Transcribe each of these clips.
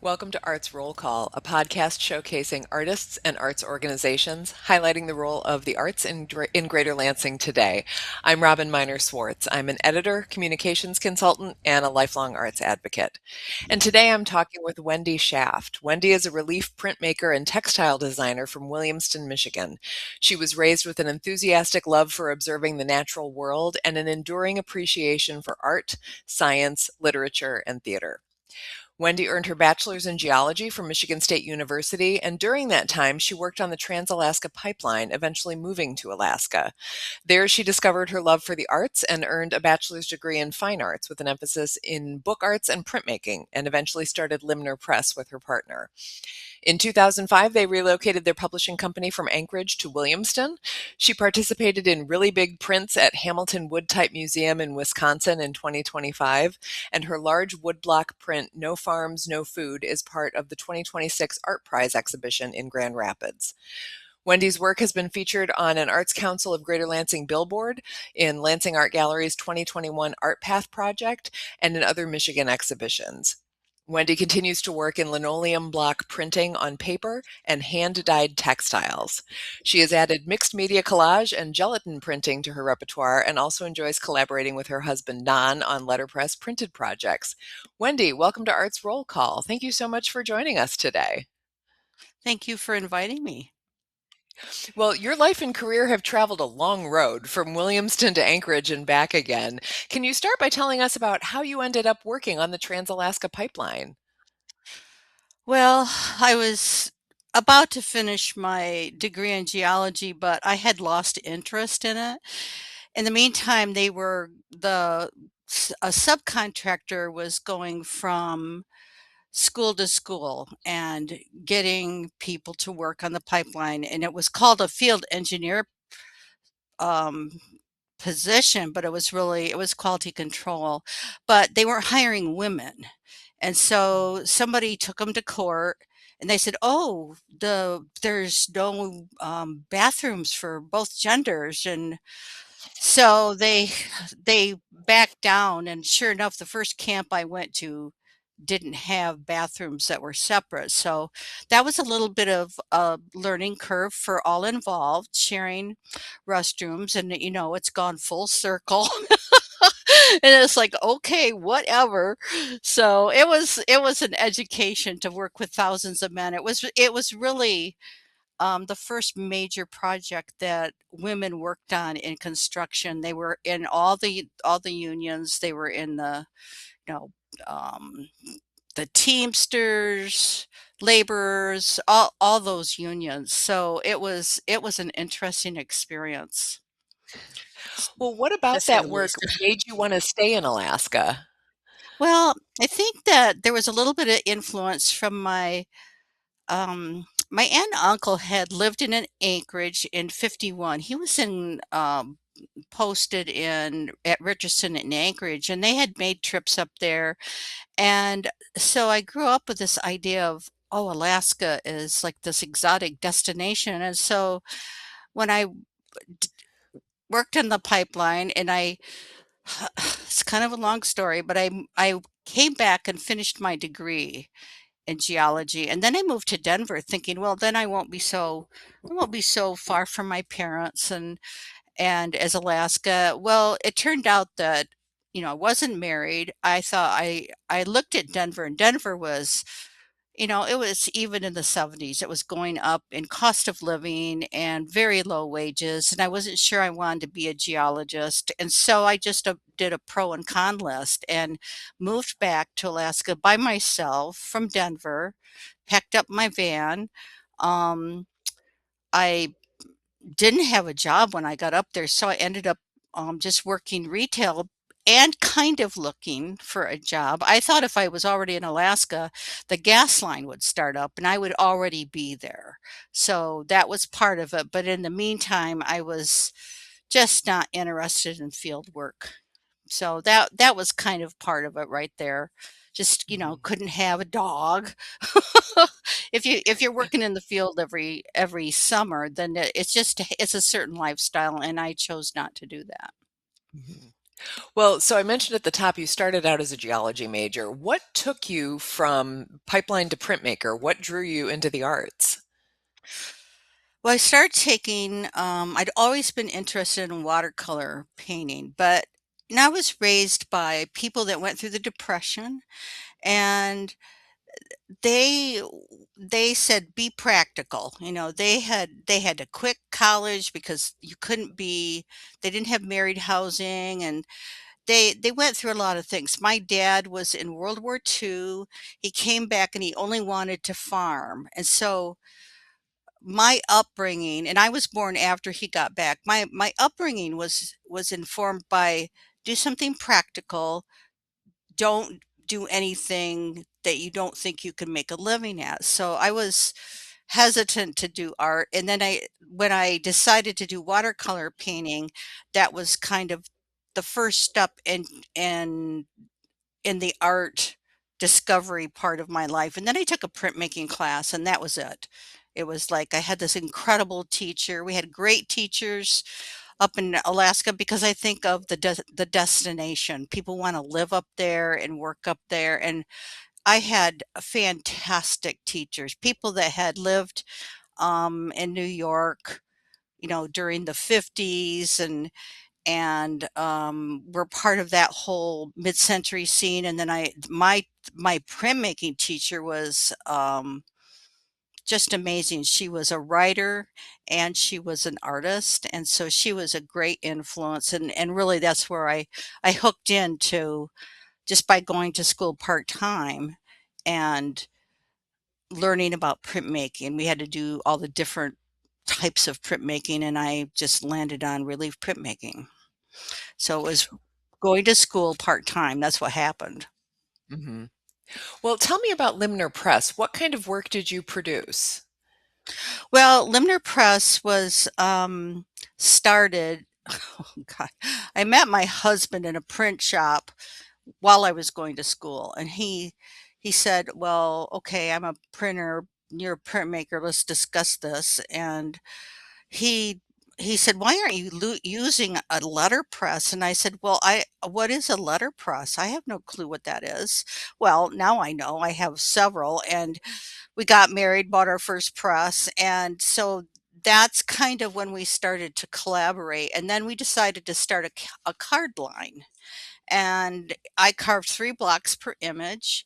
Welcome to Arts Roll Call, a podcast showcasing artists and arts organizations, highlighting the role of the arts in Greater Lansing today. I'm Robin Miner Swartz. I'm an editor, communications consultant, and a lifelong arts advocate. And today I'm talking with Wendy Shaft. Wendy is a relief printmaker and textile designer from Williamston, Michigan. She was raised with an enthusiastic love for observing the natural world and an enduring appreciation for art, science, literature, and theater. Wendy earned her bachelor's in geology from Michigan State University, and during that time, she worked on the Trans-Alaska Pipeline, eventually moving to Alaska. There, she discovered her love for the arts and earned a bachelor's degree in fine arts with an emphasis in book arts and printmaking, and eventually started Limner Press with her partner. In 2005, they relocated their publishing company from Anchorage to Williamston. She participated in really big prints at Hamilton Wood Type Museum in Wisconsin in 2025, and her large woodblock print, No Farms, No Food, is part of the 2026 Art Prize exhibition in Grand Rapids. Wendy's work has been featured on an Arts Council of Greater Lansing billboard, in Lansing Art Gallery's 2021 Art Path project, and in other Michigan exhibitions. Wendy continues to work in linoleum block printing on paper and hand-dyed textiles. She has added mixed media collage and gelatin printing to her repertoire and also enjoys collaborating with her husband Don on letterpress printed projects. Wendy, welcome to Arts Roll Call. Thank you so much for joining us today. Thank you for inviting me. Well, your life and career have traveled a long road from Williamston to Anchorage and back again. Can you start by telling us about how you ended up working on the Trans-Alaska Pipeline? Well, I was about to finish my degree in geology, but I had lost interest in it. In the meantime, a subcontractor was going from school to school and getting people to work on the pipeline, and it was called a field engineer um, position, but it was quality control, but they weren't hiring women. And so somebody took them to court and they said, "Oh, there's no bathrooms for both genders." And so they backed down. And sure enough, the first camp I went to didn't have bathrooms that were separate. So that was a little bit of a learning curve for all involved, sharing restrooms. And it's gone full circle. And it's like, okay, whatever. So it was an education to work with thousands of men. It was really the first major project that women worked on in construction. They were in all the unions. They were in you know um, the Teamsters, laborers, all those unions. So it was an interesting experience, Well, what to about say the that work least. made you want to stay in Alaska? Well, I think that there was a little bit of influence from my aunt and uncle had lived in an Anchorage in 51. He was posted in at Richardson in Anchorage, and they had made trips up there. And so I grew up with this idea of, oh, Alaska is like this exotic destination. And so when I d- worked on the pipeline, and it's kind of a long story, but I came back and finished my degree in geology. And then I moved to Denver thinking, well, then I won't be so far from my parents and as Alaska. Well, it turned out that, I wasn't married. I looked at Denver, and Denver was, it was even in the 70s. It was going up in cost of living and very low wages. And I wasn't sure I wanted to be a geologist. And so I just did a pro and con list and moved back to Alaska by myself from Denver, packed up my van. Um, I didn't have a job when I got up there, so I ended up just working retail and kind of looking for a job. I thought if I was already in Alaska, the gas line would start up and I would already be there. So that was part of it. But in the meantime, I was just not interested in field work. So that was kind of part of it right there. Just, Mhm. couldn't have a dog. If you're working in the field every summer, then it's a certain lifestyle, and I chose not to do that. Mhm. Well, so I mentioned at the top you started out as a geology major. What took you from pipeline to printmaker? What drew you into the arts? Well, I started taking, I'd always been interested in watercolor painting, but and I was raised by people that went through the Depression, and they they said be practical. They had to quit college because you couldn't be they didn't have married housing, and they went through a lot of things. My dad was in World War II. He came back and he only wanted to farm. And so my upbringing, and I was born after he got back. My upbringing was informed by do something practical, don't do anything that you don't think you can make a living at. So I was hesitant to do art, and then I when I decided to do watercolor painting, that was kind of the first step in in the art discovery part of my life. And then I took a printmaking class, and that was it. It was like I had this incredible teacher. We had great teachers up in Alaska because I think of the destination. People want to live up there and work up there. And I had fantastic teachers, people that had lived in New York, during the 50s, and we're part of that whole mid-century scene. And then my printmaking teacher was just amazing. She was a writer and she was an artist, and so she was a great influence. And really, that's where I hooked into just by going to school part-time and learning about printmaking. We had to do all the different types of printmaking, and I just landed on relief printmaking. So it was going to school part-time. That's what happened. Hmm. Well, tell me about Limner Press. What kind of work did you produce? Well, Limner Press was started. Oh God, I met my husband in a print shop while I was going to school, and he said, "Well, okay, I'm a printer. You're a printmaker. Let's discuss this." And he he said, "Why aren't you using a letterpress?" And I said, "Well, I what is a letterpress? I have no clue what that is." Well, now I know. I have several, and we got married, bought our first press, and so that's kind of when we started to collaborate. And then we decided to start a card line, and I carved 3 blocks per image,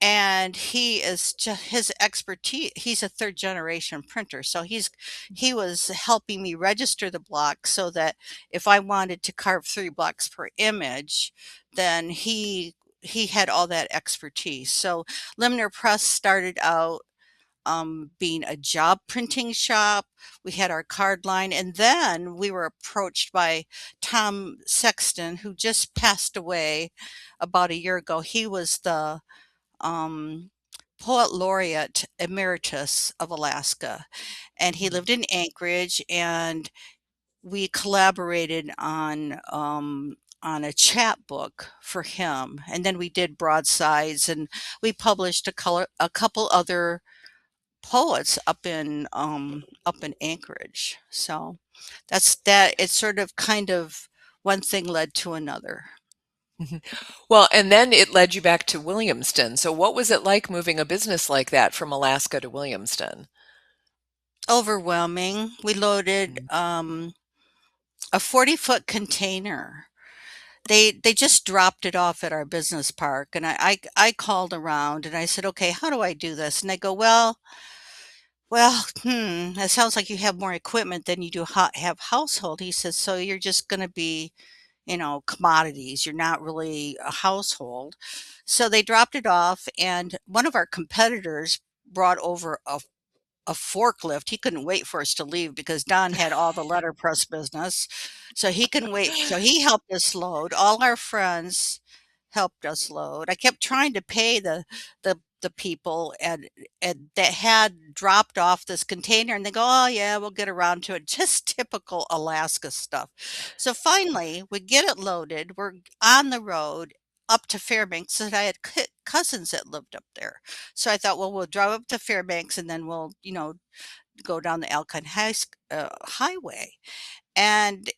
and he is just his expertise. He's a third generation printer, so he was helping me register the block so that if I wanted to carve 3 blocks per image, then he had all that expertise. So Limner Press started out being a job printing shop. We had our card line, and then we were approached by Tom Sexton, who just passed away about a year ago. He was the um, poet laureate emeritus of Alaska, and he lived in Anchorage, and we collaborated on a chapbook for him, and then we did broadsides, and we published a couple other poets up in Anchorage. So that's that. It's sort of kind of one thing led to another. Mhm. Well, and then it led you back to Williamston. So what was it like moving a business like that from Alaska to Williamston? Overwhelming. We loaded Mm. a 40-foot container. They just dropped it off at our business park, and I called around and I said, "Okay, how do I do this?" And they go, That sounds like you have more equipment than you do have household." He says, "So you're just going to be, commodities. You're not really a household." So they dropped it off, and one of our competitors brought over a forklift. He couldn't wait for us to leave because Don had all the letterpress business. So he couldn't wait. So he helped us load. All our friends helped us load. I kept trying to pay the people and that had dropped off this container, and they go, "Oh yeah, we'll get around to it." Just typical Alaska stuff. So finally we get it loaded. We're on the road up to Fairbanks, and I had cousins that lived up there. So I thought, well, we'll drive up to Fairbanks and then we'll, go down the Highway. And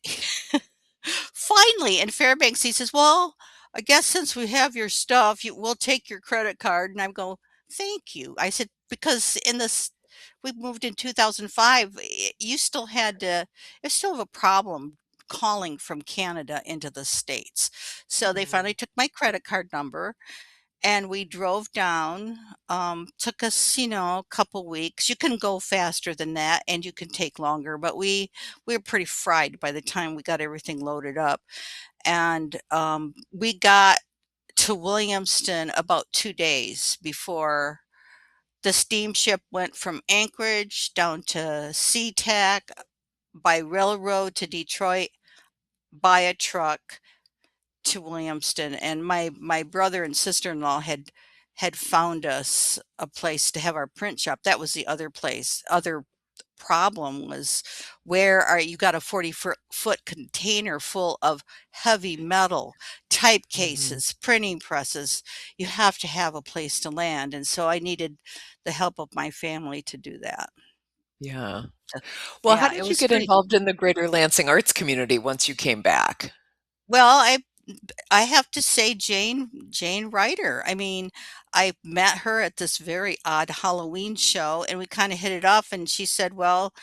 finally, in Fairbanks, he says, "Well, I guess since we have your stuff, we'll take your credit card." And I go, "Thank you." I said, "Because we moved in 2005. You still had to, you still have a problem calling from Canada into the States." So they finally Mhm. took my credit card number and we drove down. Took us, a couple weeks. You can go faster than that and you can take longer, but we were pretty fried by the time we got everything loaded up. And we got to Williamston about 2 days before the steamship went from Anchorage down to SeaTac by railroad to Detroit by a truck to Williamston, and my brother and sister-in-law had found us a place to have our print shop. That was the other place. Other problem was, where are you got a 40-foot container full of heavy metal, type Mhm. cases, printing presses. You have to have a place to land, and so I needed the help of my family to do that. Yeah. So, Well, how yeah, it did you was get pretty. involved in the Greater Lansing arts community once you came back? Well, I have to say Jane Ryder. I mean, I met her at this very odd Halloween show and we kind of hit it off and she said, "Well,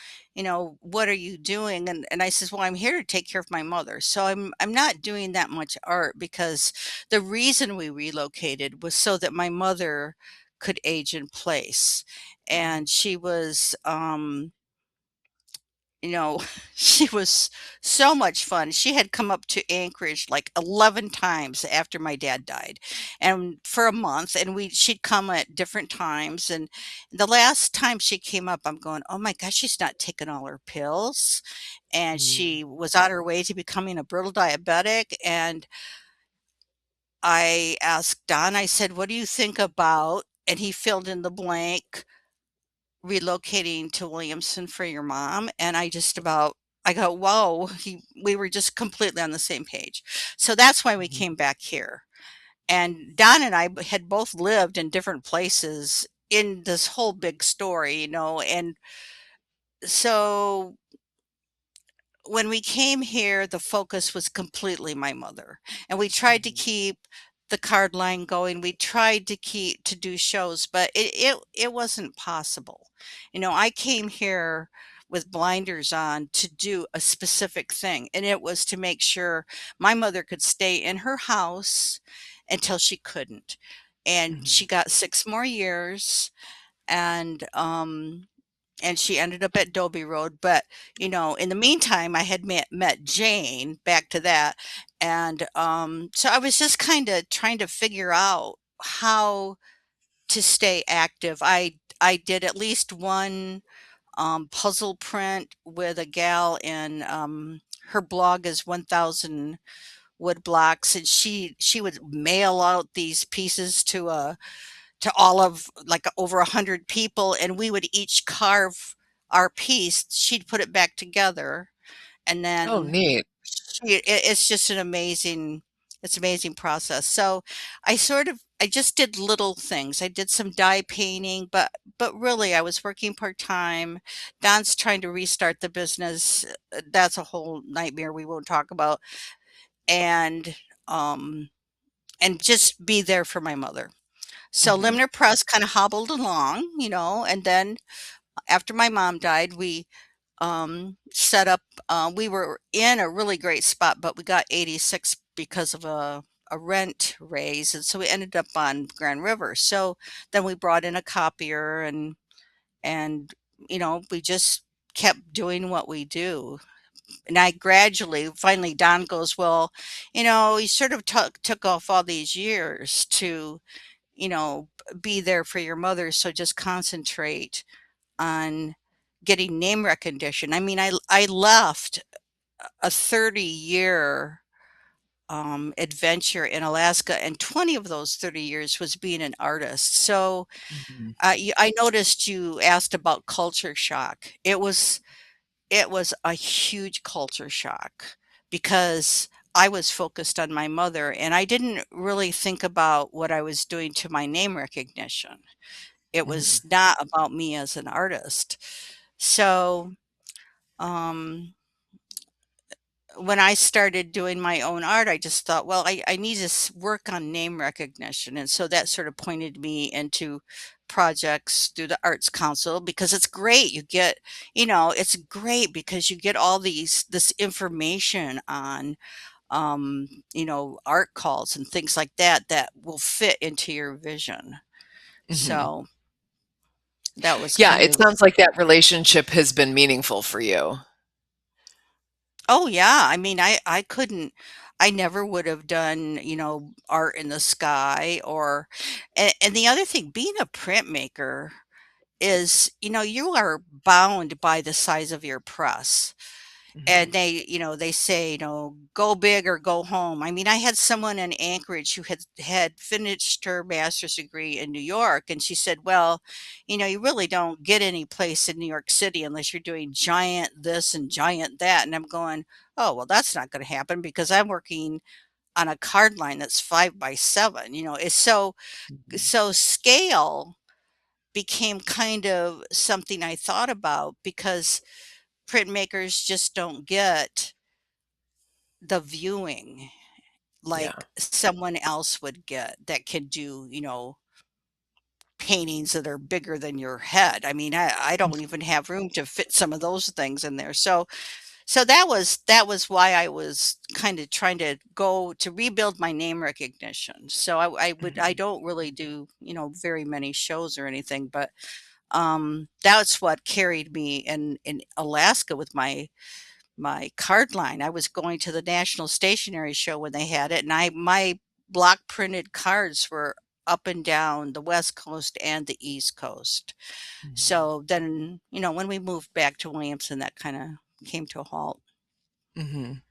what are you doing?" And I says, "Well, I'm here to take care of my mother." So I'm not doing that much art because the reason we relocated was so that my mother could age in place. Mhm. And she was you know, she was so much fun. She had come up to Anchorage like 11 times after my dad died, and for a month, and she'd come at different times. And the last time she came up, I'm going, "Oh my gosh, she's not taking all her pills." And Mhm. she was on her way to becoming a brittle diabetic. And I asked Don, I said, "What do you think about?" And he filled in the blank, relocating to Williamson for your mom. And I go, whoa, we were just completely on the same page. So that's why we Mhm. came back here. And Don and I had both lived in different places in this whole big story. And so when we came here, the focus was completely my mother, and we tried to Mhm. keep the card line going. We tried to do shows, but it wasn't possible. I came here with blinders on to do a specific thing, and it was to make sure my mother could stay in her house until she couldn't. And she Mhm. got 6 more years, and she ended up at Dobie Road. But in the meantime, I had met Jane. Back to that, and so I was just kind of trying to figure out how to stay active. I did at least one puzzle print with a gal, and her blog is 1,000 wood blocks, and she would mail out these pieces to all of like over 100 people, and we would each carve our piece. She'd put it back together, and Oh, then neat. it's just it's amazing process. So I just did little things. I did some dye painting, but really I was working part-time. Don's trying to restart the business. That's a whole nightmare we won't talk about. And um and just be there for my mother. So Mhm. Limner Press kind of hobbled along, and then after my mom died, we set up. We were in a really great spot, but we got 86 because of a rent raise, and so we ended up on Grand River. So then we brought in a copier, and we just kept doing what we do. And I gradually, finally, Don goes, "Well, you sort of took off all these years to be there for your mother. So just concentrate on getting name recognition." I mean, I left a 30-year adventure in Alaska, and 20 of those 30 years was being an artist. So Mhm. I noticed you asked about culture shock. It was a huge culture shock because I was focused on my mother and I didn't really think about what I was doing to my name recognition. It was Mhm. not about me as an artist. So, um, when I started doing my own art, I just thought, well, I need to work on name recognition. And so that sort of pointed me into projects through the Arts Council because it's great. It's great because you get all this information on, art calls and things like that that will fit into your vision. Hmm. So that was Yeah, kind it of. sounds like that relationship has been meaningful for you. Oh yeah, I mean, I never would have done, art in the sky and the other thing, being a printmaker is, you are bound by the size of your press. Hmm. And they say, go big or go home. I mean, I had someone in Anchorage who had finished her master's degree in New York, and she said, well, you really don't get any place in New York City unless you're doing giant this and giant that. And I'm going, oh, well, that's not going to happen because I'm working on a card line that's 5 by 7. It's so scale became kind of something I thought about because printmakers just don't get the viewing Yeah. like someone else would get that can do, paintings that are bigger than your head. I mean, I don't even have room to fit some of those things in there. So that was why I was kind of trying to go to rebuild my name recognition. So I Mhm. don't really do, very many shows or anything, but that's what carried me in Alaska with my card line. I was going to the National Stationery Show when they had it, and I my block printed cards were up and down the West Coast and the East Coast. Mhm. So then, when we moved back to Williamston, that kind of came to a halt. Mhm.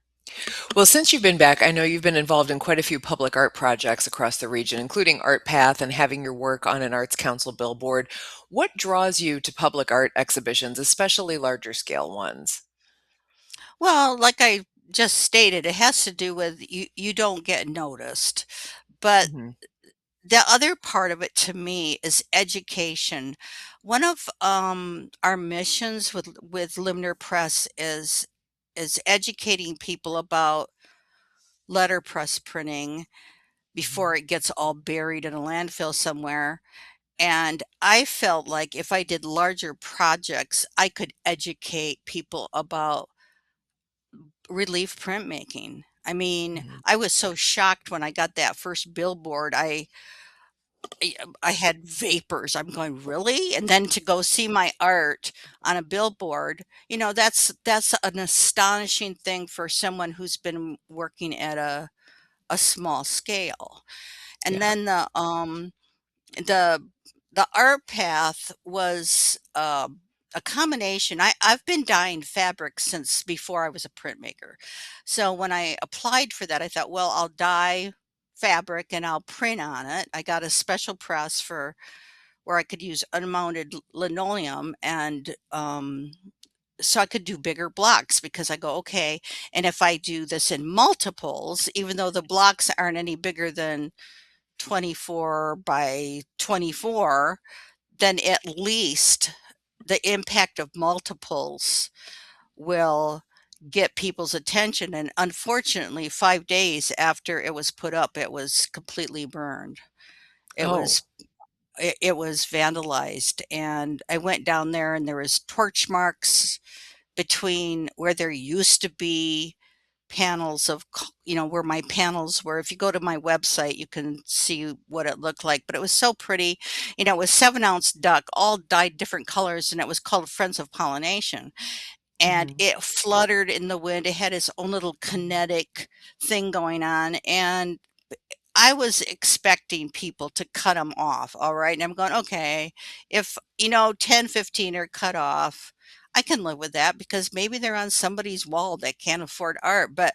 Well, since you've been back, I know you've been involved in quite a few public art projects across the region, including Art Path and having your work on an Arts Council billboard. What draws you to public art exhibitions, especially larger scale ones? Well, like I just stated, it has to do with you don't get noticed. But Mhm. the other part of it to me is education. One of our missions with Limner Press is educating people about letterpress printing before Mhm. it gets all buried in a landfill somewhere. And I felt like if I did larger projects, I could educate people about relief printmaking. I mean, Mhm. I was so shocked when I got that first billboard. I had vapors. I'm going, "Really?" And then to go see my art on a billboard, that's an astonishing thing for someone who's been working at a small scale. And Yeah. then the the art path was, a combination. I've been dyeing fabric since before I was a printmaker. So when I applied for that, I thought, well, I'll dye fabric and I'll print on it. I got a special press for where I could use unmounted linoleum and so I could do bigger blocks because I go, okay, and if I do this in multiples, even though the blocks aren't any bigger than 24 by 24, then at least the impact of multiples will get people's attention. And unfortunately, 5 days after it was put up, it was completely burned. It Oh. was it was vandalized, and I went down there, and there was torch marks between where there used to be panels where my panels were. If you go to my website, you can see what it looked like, but it was so pretty. It was 7-ounce duck, all dyed different colors, and it was called Friends of Pollination. And Mhm. it fluttered in the wind. It had its own little kinetic thing going on. And I was expecting people to cut them off. All right. And I'm going, okay, if, 10, 15 are cut off, I can live with that because maybe they're on somebody's wall that can't afford art. But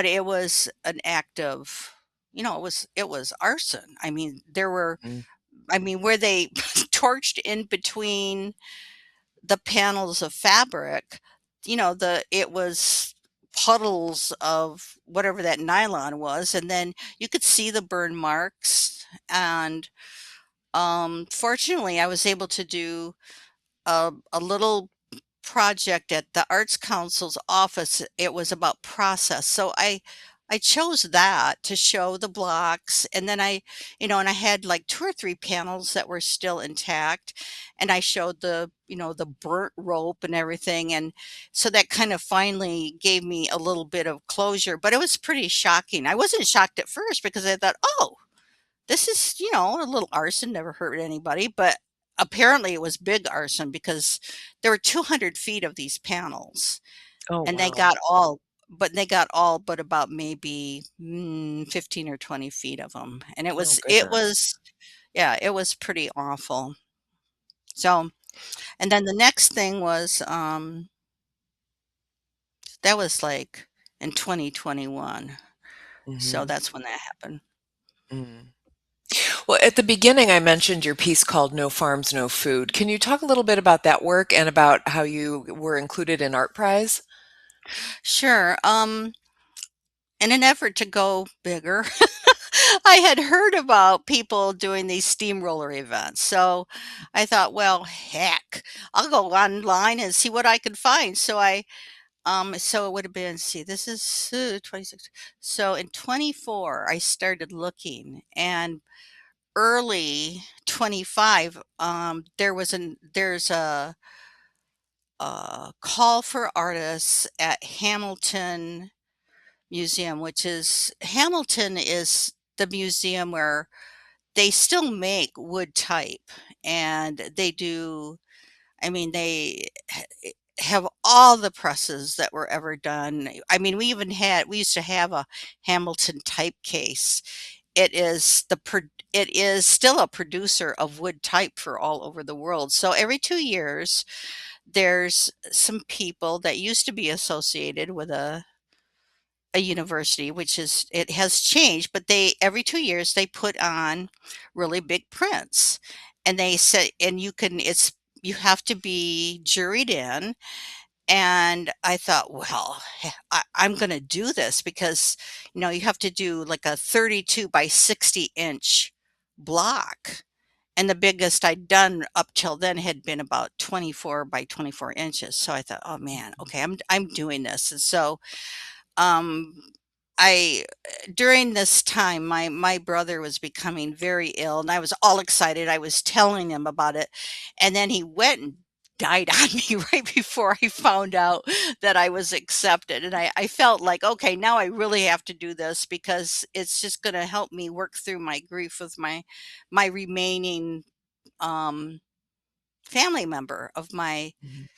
it was an act of, it was arson. I mean, Mm. where they torched in between the panels of fabric, it was puddles of whatever that nylon was, and then you could see the burn marks. And fortunately, I was able to do a little. project at the Arts Council's office. It was about process. So I chose that to show the blocks, and then and I had like two or three panels that were still intact, and I showed the burnt rope and everything, and so that kind of finally gave me a little bit of closure, but it was pretty shocking. I wasn't shocked at first because I thought, "Oh, this is, a little arson, never hurt anybody," but apparently it was big arson because there were 200 feet of these panels, Oh, and wow. they got all but about maybe 15 or 20 feet of them. And Oh, it goodness. was, yeah, it was pretty awful. So, and then the next thing was, that was like in 2021. So Hmm. that's when that happened. Mm. Well, at the beginning, I mentioned your piece called No Farms, No Food. Can you talk a little bit about that work and about how you were included in Art Prize? Sure. In an effort to go bigger, I had heard about people doing these steamroller events. So I thought, well, heck, I'll go online and see what I could find. So it would have been, see, this is 26. So in 24, I started looking, and early 25, there's a call for artists at Hamilton Museum, which is Hamilton is the museum where they still make wood type, and they do, I mean, they have all the presses that were ever done. I mean, we used to have a Hamilton type case. It is still a producer of wood type for all over the world. So every 2 years, there's some people that used to be associated with a university, which is, it has changed, but they every 2 years they put on really big prints, and they say, and you have to be juried in. And I thought, well, I'm going to do this because you have to do like a 32 by 60-inch block. And the biggest I'd done up till then had been about 24 by 24 inches. So I thought, oh man, okay, I'm doing this. And so um, I during this time, my brother was becoming very ill, and I was all excited. I was telling him about it, and then he went and died on me right before I found out that I was accepted. And I felt like, okay, now I really have to do this because it's just going to help me work through my grief with my remaining um, family member of Mhm.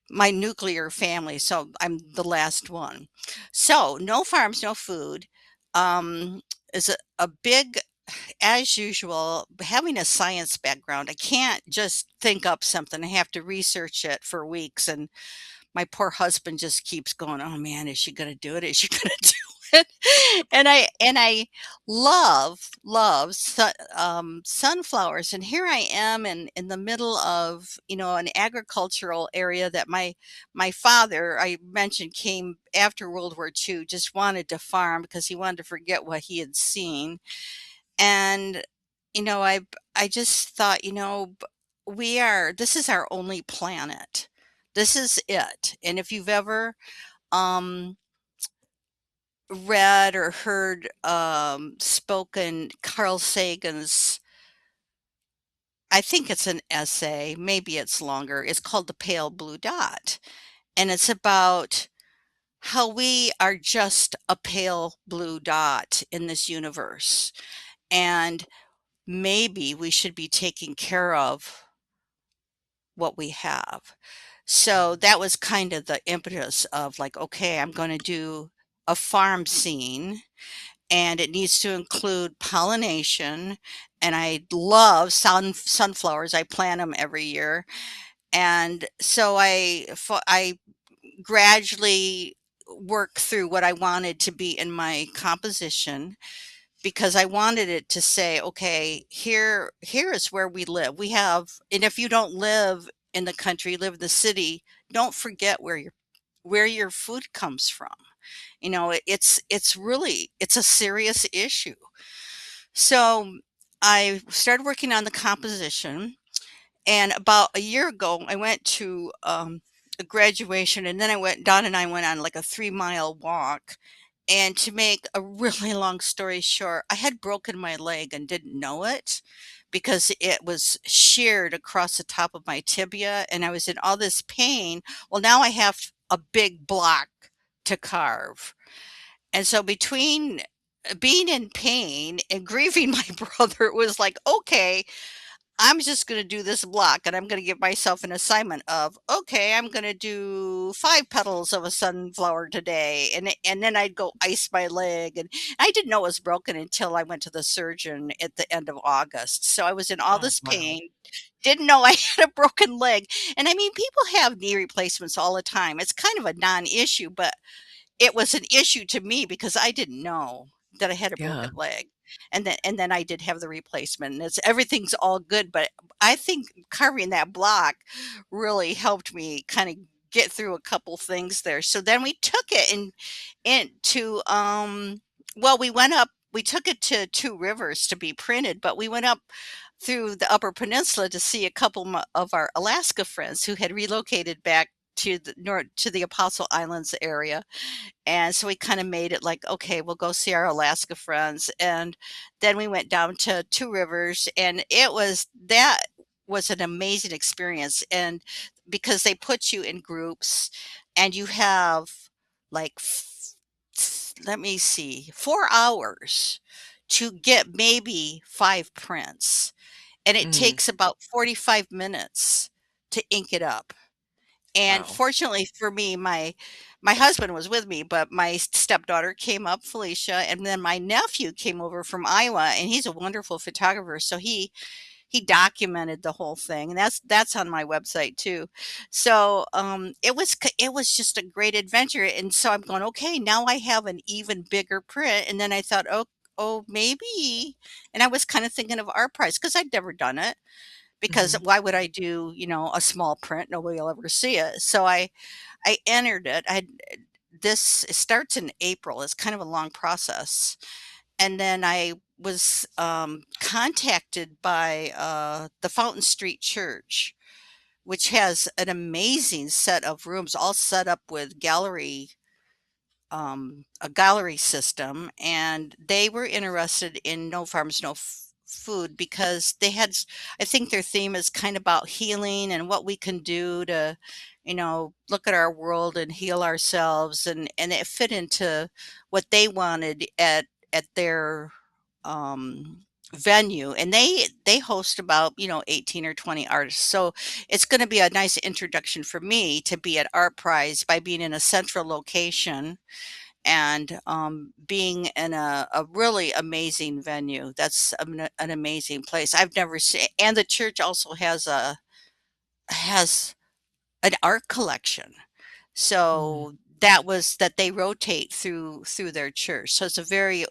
my nuclear family, so I'm the last one. So, No Farms, No Food, is a big, as usual, having a science background, I can't just think up something. I have to research it for weeks, and my poor husband just keeps going, "Oh man, is she gonna do it? Is she gonna do it?" And I love sunflowers, and here I am in the middle of an agricultural area that my father, I mentioned, came after World War II, just wanted to farm because he wanted to forget what he had seen. And you know I I just thought, this is our only planet. This is it. And if you've ever um read or heard spoken Carl Sagan's, I think it's an essay, maybe it's longer. It's called The Pale Blue Dot. And it's about how we are just a pale blue dot in this universe. And maybe we should be taking care of what we have. So that was kind of the impetus of like, okay, I'm going to do a farm scene, and it needs to include pollination. And I love sunflowers. I plant them every year. And so I gradually work through what I wanted to be in my composition, because I wanted it to say, okay, here is where we live. We have, and if you don't live in the country, live in the city, don't forget where your food comes from. It's really, it's a serious issue. So I started working on the composition, and about a year ago, I went to a graduation, and then Don and I went on like a 3-mile walk. And to make a really long story short, I had broken my leg and didn't know it because it was sheared across the top of my tibia and I was in all this pain. Well, now I have a big block to carve. And so between being in pain and grieving my brother, it was like, okay, I'm just going to do this block and I'm going to give myself an assignment of, okay, I'm going to do 5 petals of a sunflower today. And then I'd go ice my leg. And I didn't know it was broken until I went to the surgeon at the end of August. So I was in all Oh, this wow. pain, didn't know I had a broken leg. And I mean, people have knee replacements all the time. It's kind of a non issue, but it was an issue to me because I didn't know that I had a Yeah. broken leg. And then I did have the replacement, and it's everything's all good, but I think carving that block really helped me kinda get through a couple things there. So then we took it into, well, we took it to Two Rivers to be printed, but we went up through the Upper Peninsula to see a couple of our Alaska friends who had relocated back to the Apostle Islands area, and so we kind of made it like, okay, we'll go see our Alaska friends. And then we went down to Two Rivers, and that was an amazing experience. And because they put you in groups, and you have like, let me see, 4 hours to get maybe 5 prints. And it Mm, takes about 45 minutes to ink it up. And wow. fortunately for me, my husband was with me, but my stepdaughter came up, Felicia, and then my nephew came over from Iowa, and he's a wonderful photographer, so he documented the whole thing, and that's on my website too. So, it was just a great adventure, and so I'm going, "Okay, now I have an even bigger print," and then I thought, "Oh, maybe," and I was kinda thinking of art price because 'cause I'd never done it. Because Mhm. why would I do, a small print? Nobody will ever see it. So I entered it. This it starts in April. It's kind of a long process. And then I was contacted by the Fountain Street Church, which has an amazing set of rooms, all set up with a gallery system, and they were interested in No Farms, No Food because I think their theme is kind of about healing and what we can do to, look at our world and heal ourselves, and it fit into what they wanted at their venue. And they host about 18 or 20 artists, so it's going to be a nice introduction for me to be at Art Prize by being in a central location and being in a really amazing venue. That's an amazing place. I've never seen, and the church also has an art collection. Mm. So that they rotate through their church. So it's a very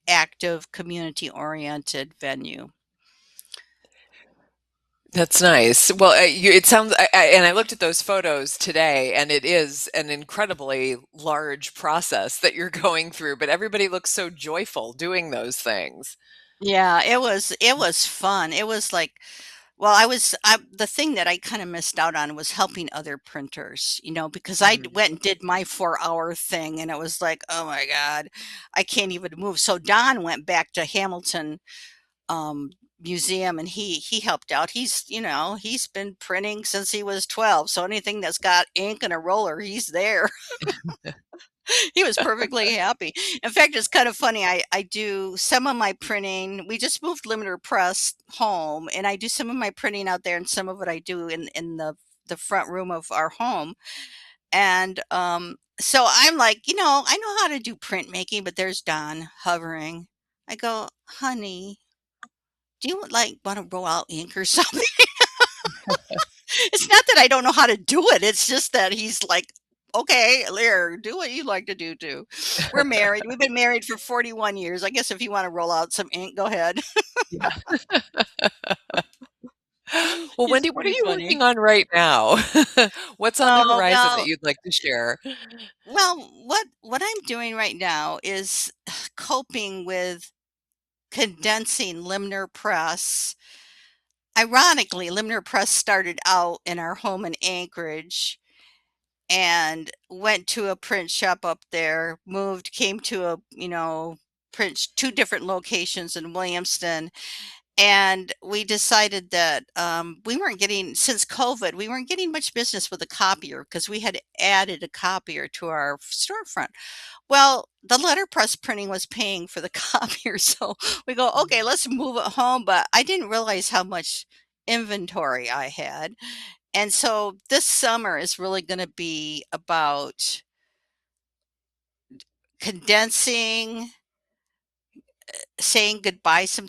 active, community oriented venue. That's nice. Well, it sounds, and I looked at those photos today, and it is an incredibly large process that you're going through, but everybody looks so joyful doing those things. Yeah, it was fun. It was like, well, the thing that I kind of missed out on was helping other printers, because I Mm. went and did my 4-hour thing and it was like, oh my God, I can't even move. So Don went back to Hamilton um, Museum and he helped out. He's been printing since he was 12. So anything that's got ink and a roller, he's there. He was perfectly happy. In fact, it's kind of funny. I do some of my printing. We just moved Limiter Press home, and I do some of my printing out there, and some of it I do in the front room of our home. And so I'm like, I know how to do printmaking, but there's Don hovering. I go, honey, do you like want to roll out ink or something? It's not that I don't know how to do it, it's just that he's like, "Okay, there, do what you like to do too." We're married, we've been married for 41 years, I guess if you wanna roll out some ink, go ahead. Yeah. Well, He's Wendy, what are pretty you funny. working on right now? What's on the Oh, horizon that well you'd like to share? well, what I'm doing right now is coping with condensing Limner Press. Ironically, Limner Press started out in our home in Anchorage, and went to a print shop up there, came to print two different locations in Williamston, and we decided that we weren't getting, since COVID, we weren't getting much business with a copier because we had added a copier to our storefront. Well, the letterpress printing was paying for the copier, so we go, okay, let's move it home. But I didn't realize how much inventory I had. And so this summer is really going to be about condensing, saying goodbye. Some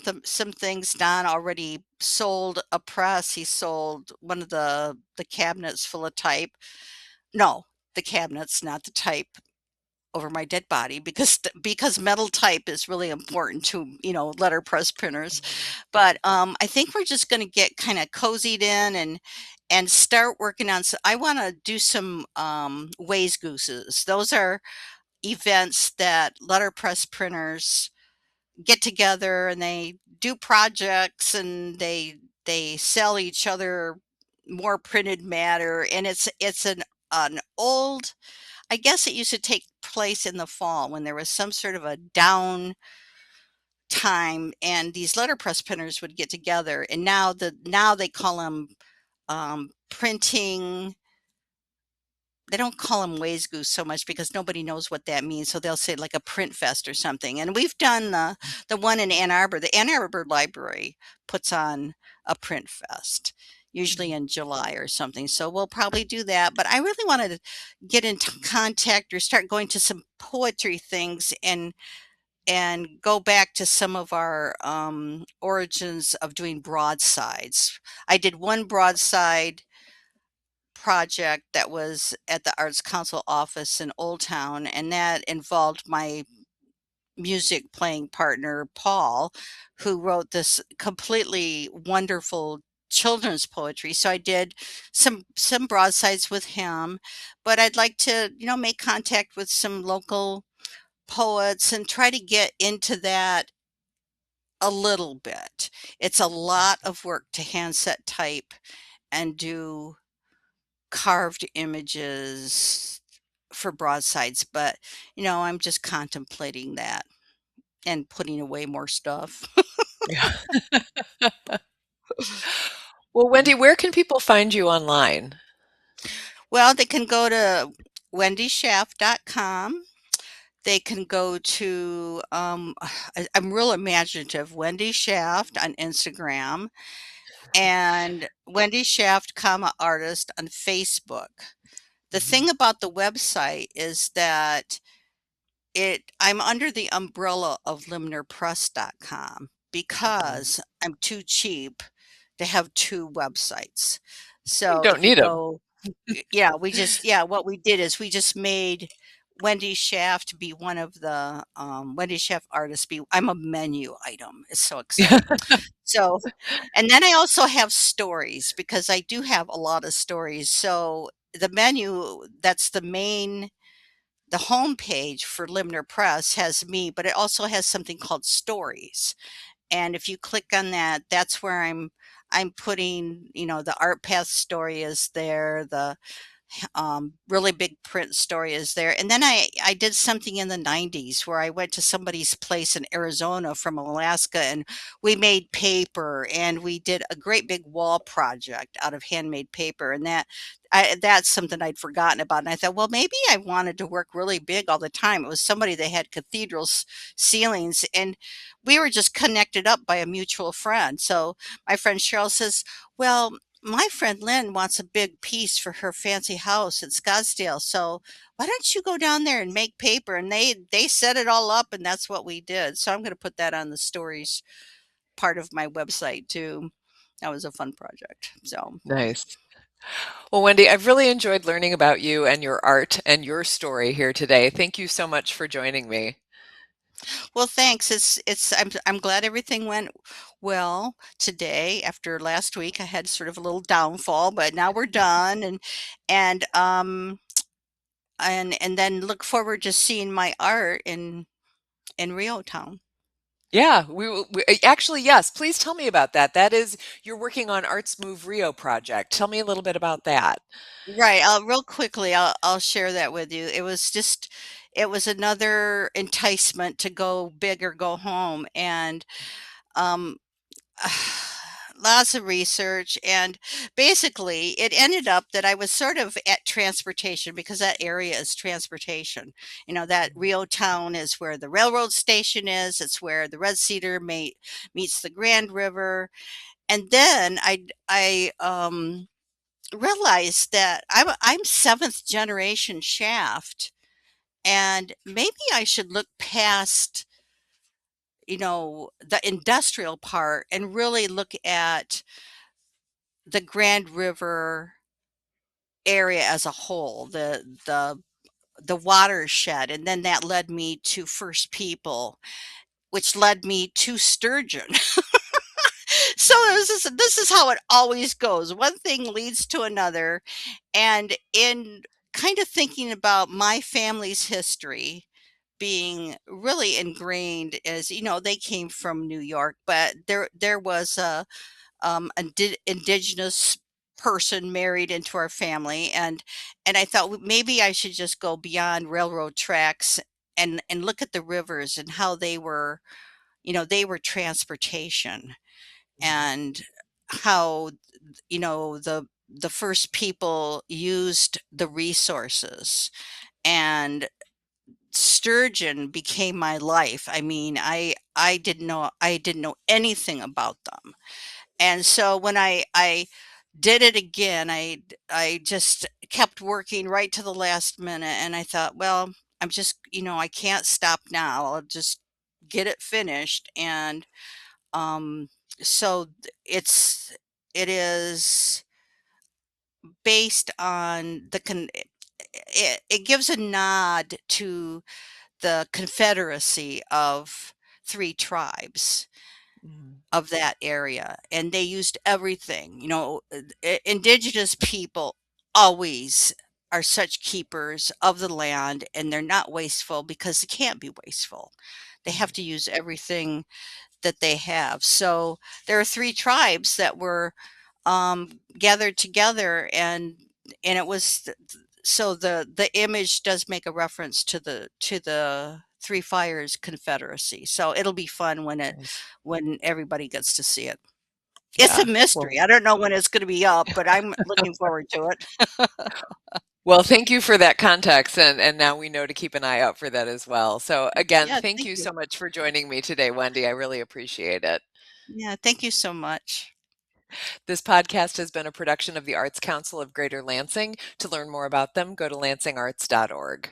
things. Don already sold a press. He sold one of the cabinets full of type. No, the cabinets, not the type over my dead body, because metal type is really important to letterpress printers. Mhm. But I think we're just going to get kind of cozied in and start working on. I want to do some ways gooses. Those are events that letterpress printers get together and they do projects and they sell each other more printed matter, and it's an old, I guess it used to take place in the fall when there was some sort of a down time and these letterpress printers would get together, and now they call them printing. They don't call them Ways Goose so much because nobody knows what that means. So they'll say like a print fest or something. And we've done the one in Ann Arbor. The Ann Arbor Library puts on a print fest, usually in July or something. So we'll probably do that. But I really wanted to get into contact or start going to some poetry things and go back to some of our origins of doing broadsides. I did one broadside project that was at the Arts Council office in Old Town, and that involved my music playing partner, Paul, who wrote this completely wonderful children's poetry. So I did some broadsides with him, but I'd like to, make contact with some local poets and try to get into that a little bit. It's a lot of work to handset type and do carved images for broadsides, but I'm just contemplating that and putting away more stuff. Yeah. Well, Wendy, where can people find you online? Well, they can go to wendyshaft.com. They can go to I'm real imaginative, Wendy Shaft on Instagram and Wendy Shaft, comma artist on Facebook. The Mhm. thing about the website is that I'm under the umbrella of limnerpress.com Okay. because I'm too cheap to have two websites. You So don't if you need them. go, yeah, what we did is we just made Wendy Shaft be one of the Wendy Shaft artists be. I'm a menu item. It's so Yeah. exciting. So, and then I also have stories because I do have a lot of stories. So the menu, that's the homepage for Limner Press has me, but it also has something called stories. And if you click on that, that's where I'm putting, the Art Path story is there, the really big print story is there. And then I did something in the 90s where I went to somebody's place in Arizona from Alaska and we made paper and we did a great big wall project out of handmade paper. And that's something I'd forgotten about. And I thought, well, maybe I wanted to work really big all the time. It was somebody that had ceilings, and we were just connected up by a mutual friend. So my friend Cheryl says, well, my friend Lynn wants a big piece for her fancy house in Scottsdale. So why don't you go down there and make paper? And they set it all up, and that's what we did. So I'm going to put that on the stories part of my website too. That was a fun project. So, Nice. Well, Wendy, I've really enjoyed learning about you and your art and your story here today. Thank you so much for joining me. well, thanks. I'm glad everything went well today. After last week, I had sort of a little downfall, but now we're done, and and then look forward to seeing my art in Rio Town. Yeah, actually, yes. Please tell me about that. That is, you're working on Arts Move Rio project. Tell me a little bit about that. Right, real quickly, I'll share that with you. It was another enticement to go big or go home, and um, lots of research, and basically, it ended up that I was sort of at transportation because that area is transportation. You know, that Mhm. Rio town is where the railroad station is. It's where the Red Cedar meets the Grand River, and then I realized that I'm seventh generation Shaft, and maybe I should look past, the industrial part and really look at the Grand River area as a whole, the watershed, and then that led me to First People, which led me to sturgeon. So Mm, this is how it always goes. One thing leads to another, and in kind of thinking about my family's history being really ingrained as they came from New York, but there was a indigenous person married into our family, and I thought maybe I should just go beyond railroad tracks and look at the rivers and how they were transportation, mhm, and how the first people used the resources, and sturgeon became my life. I mean, I didn't know anything about them. And so when I did it again, I just kept working right to the last minute, and I thought, well, I'm just, I can't stop now. I'll just get it finished. And um so it is based on it gives a nod to the confederacy of three tribes mhm, of that area, and they used everything. Indigenous people always are such keepers of the land, and they're not wasteful because they can't be wasteful. They have mhm. to use everything that they have. So there are three tribes that were gathered together, and it was so the image does make a reference to the Three Fires Confederacy. So it'll be fun Nice. when everybody gets to see it. It's a Yeah. mystery. I don't know when it's going to be up, but I'm looking forward to it. Well, thank you for that context, and now we know to keep an eye out for that as well. So again, Yeah, thank thank you you. so much for joining me today, Wendy. I really appreciate it. Yeah, thank you so much. This podcast has been a production of the Arts Council of Greater Lansing. To learn more about them, go to lansingarts.org.